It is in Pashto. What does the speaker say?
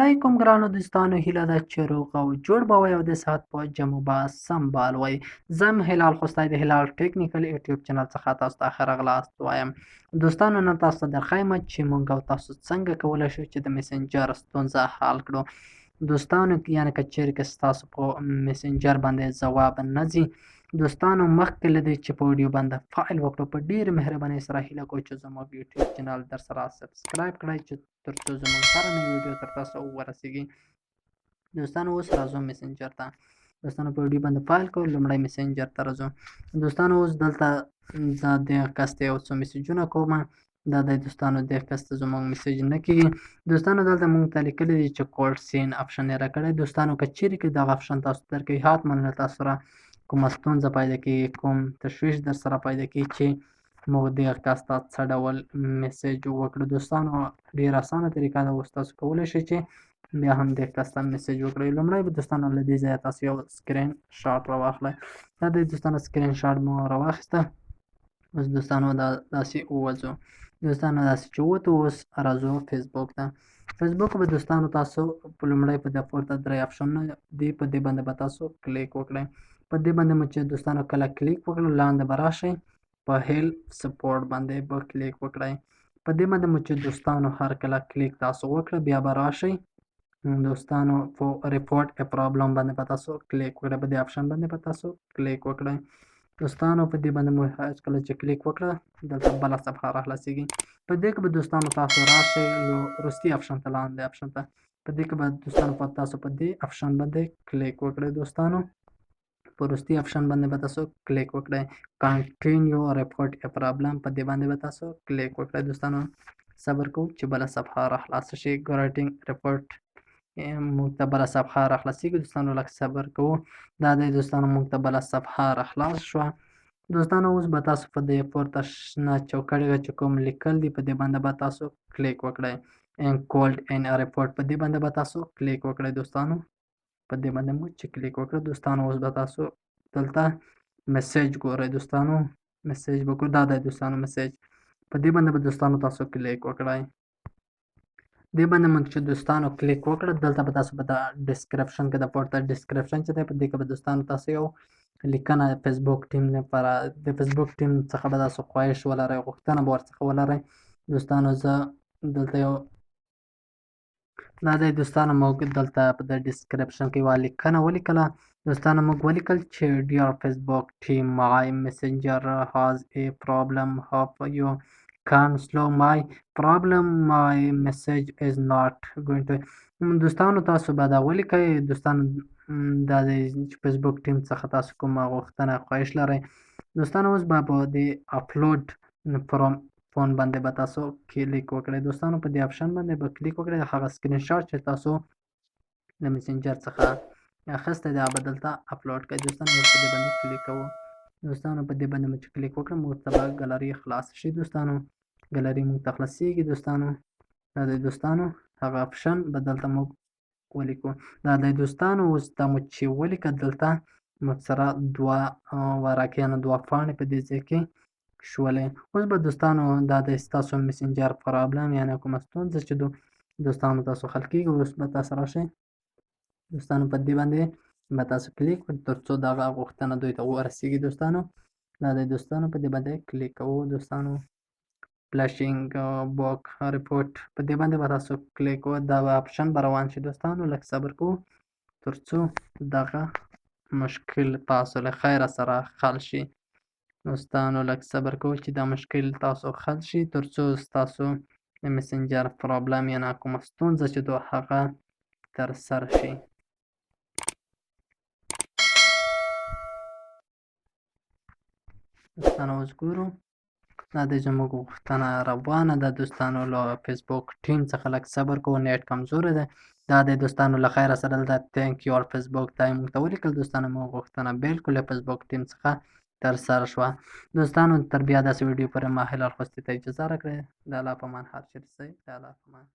علیکم ګرانو دوستانو، هیله ده چې روغ او جوړ به وئ او د صحت په جمع به سمبال وئ. زه یم هلال خوستی د هلال ټیکنیکل یوټیوب چینل څخه تاسو ته ښه راغلاست وایم. دوستانو نن تاسو ته درښیم چې موږ او تاسو څنګه کولی شو چې د میسنجر ستونزه حل کړو. دوستانو یعنې که چیرې که ستاسو په میسنجر باندې ځواب نه ځي، دوستانو مخکې له دې چې په ویډیو باندې فایل وکړو، په ډېرې مهربانۍ سره هیله کوو چې زموږ یوټیوب چینل در سره سبسکرایب کړئ چې تر څو زموږ هره نوې ویډیو تر تاسو ورسیږي. دوستانو اوس راځو میسنجر ته. دوستانو په ویډیو باندې فایل کوو، لومړی میسنجر ته راځو. دوستانو اوس دلته زه دغه کس ته یو څو میسیجونه کوم. دا د دوستانو دغه کس ته زموږ میسیج نه کېږي. دوستانو دلته موږ ته لیکلي دي چې کوډ سین آپشن یې راکړی. دوستانو که چیرې که دغه آپشن تاسو ته درکوي، حتما له تاسو سره کومه ستونزه پیدا کېږي، کوم تشویش در سره پیدا کېږي چې موږ دغه کس ته څه ډول میسیج وکړو. دوستانو ډېره اسانه طریقه ده، اوس تاسو کولی شئ چې بیا هم دغه کس ته میسیج وکړئ. لومړی به دوستانو له دې ځایه تاسو یو سکرین شاټ راواخلئ. دا د دوستانو سکرین شاټ مو راواخیسته. اوس دوستانو دا داسې ووځو. دوستانو داسې چې ووتو، اوس راځو فیسبوک ته. فیسبوک به دوستانو تاسو په لومړی په دې پورته درې آپشنونه دي، په دې باندې به تاسو کلیک وکړئ. په دې باندې مو چې دوستانو کله کلیک وکړو، لاندې به راشئ، په هیلپ سپورټ باندې به کلیک وکړئ. په دې باندې مو چې دوستانو هر کله کلیک تاسو وکړه، بیا به راشئ دوستانو په ریپورټ ا پرابلم باندې به تاسو کلیک وکړئ. په دې آپشن باندې به تاسو کلیک وکړئ. دوستانو په دې باندې مو کله چې کلیک وکړه، دلته بله صفحه راخلاصېږي. په دې کې به دوستانو تاسو راشئ وروستي آپشن ته، لاندې آپشن ته. په دې کې به دوستانو تاسو په دې آپشن باندې کلیک وکړئ. دوستانو په وروستي آپشن باندې به تاسو کلیک وکړئ. کنټینیو ریپورټ ا پرابلم، په دې باندې به تاسو کلیک وکړئ. دوستانو صبر کوو چې بله صفحه راخلاصه شي. ګریټینګ ریپورټ موږ ته بله صفحه راخلاصېږي. دوستانو لږ صبر کوو. دا دی دوستانو موږ ته بله صفحه راخلاص شوه. دوستانو اوس به تاسو په دې پورته شنه چوکړې چې کوم لیکل دي، په دې باندې به تاسو کلیک وکړئ. کولډ ان ریپورټ، په دې باندې به تاسو کلیک وکړئ. دوستانو په دې باندې مو چې کلیک وکړه، دوستانو اوس به تاسو دلته میسیج ګورئ. دوستانو میسیج به ګورئ، دا دی دوستانو میسیج. په دې باندې به دوستانو تاسو کلیک وکړئ. دې باندې مو چې دوستانو کلیک وکړه، دلته به تاسو په ډسکرپشن کې د پورته ډسکرپشن چې دی، په دې کې به دوستانو تاسو یو لیکنه فیسبوک ټیم لپاره د فیسبوک ټیم څخه به تاسو خواهش ولرئ، غوښتنه به ورڅخه ولرئ. دوستانو زه دلته یو دا دی دوستانو موږ دلته په د ډسکرپشن کې یوه لیکنه ولیکله. دوستانو موږ ولیکل چې ډیر فیسبوک ټیم مای میسنجر هاز ا پرابلم هاف یو can slow my problem my message is not going to. دوستانو تاسو به دا ولیکئ. دوستانو دا د فیسبوک ټیم څخه تاسو کومه غوښتنه خواهش لرئ. دوستانو اوس به په دې اپلوډ فروم فون باندې به تاسو کلیک وکړئ. دوستانو په دې آپشن باندې به کلیک وکړئ. هغه سکرین شاټ چې تاسو د میسنجر څخه اخیستی دی هغه به دلته اپلوډ کړئ. دوستانو اوس په دې باندې کلیک کوو. دوستانو په دې باندې مو چې کلیک وکړم، موږ ته به ګالري خلاص شي. دوستانو ګالري موږ ته خلاصېږي. دوستانو دا دی دوستانو هغه آپشن به دلته موږ ولیکو. دا دی دوستانو اوس دا مو چې ولیکه، دلته موږ سره دوه ورقې دوه پاڼې په دې ځای کې شولې. اوس به دوستانو دا د ستاسو میسنجر پرابلم یعنې کومه ستونزه چې دوستانو تاسو حل کېږي، اوس به تاسو راشئ. دوستانو په دې باندې به تاسو کلیک کړئ تر څو دغه غوښتنه دوی ته ورسیږي. دوستانو دا دی دوستانو په دې باندې کلیک کوو. دوستانو فلاشینګ بوک ریپورټ، په دې باندې به تاسو کلیک کوئ. دا به آپشن به روان شي. دوستانو لږ صبر کوو تر څو دغه مشکل تاسو له خیره سره حل شي. دوستانو لږ صبر کوو چې دا مشکل تاسو حل شي، تر څو ستاسو د میسنجر پرابلم یعنې کومه ستونزه چې هغه تر سره شي. دوستانو اوس ګورو، دا د زموږ غوښتنه روانه ده. دوستانو له فیسبوک ټیم څخه لږ صبر کوو، نیټ کمزوری دی. دا دی دوستانو له خیره سره دلته تھینک یور فیسبوک دا یې موږ ته ولیکل. دوستانو موږ غوښتنه بالکل له فیسبوک ټیم څخه تر سره شوه. دوستانو تر بیا داسې ویډیو پورې ما هلال خوستی ته اجازه راکړئ. د الله په امان هر چیرې شئ. د الله په امان.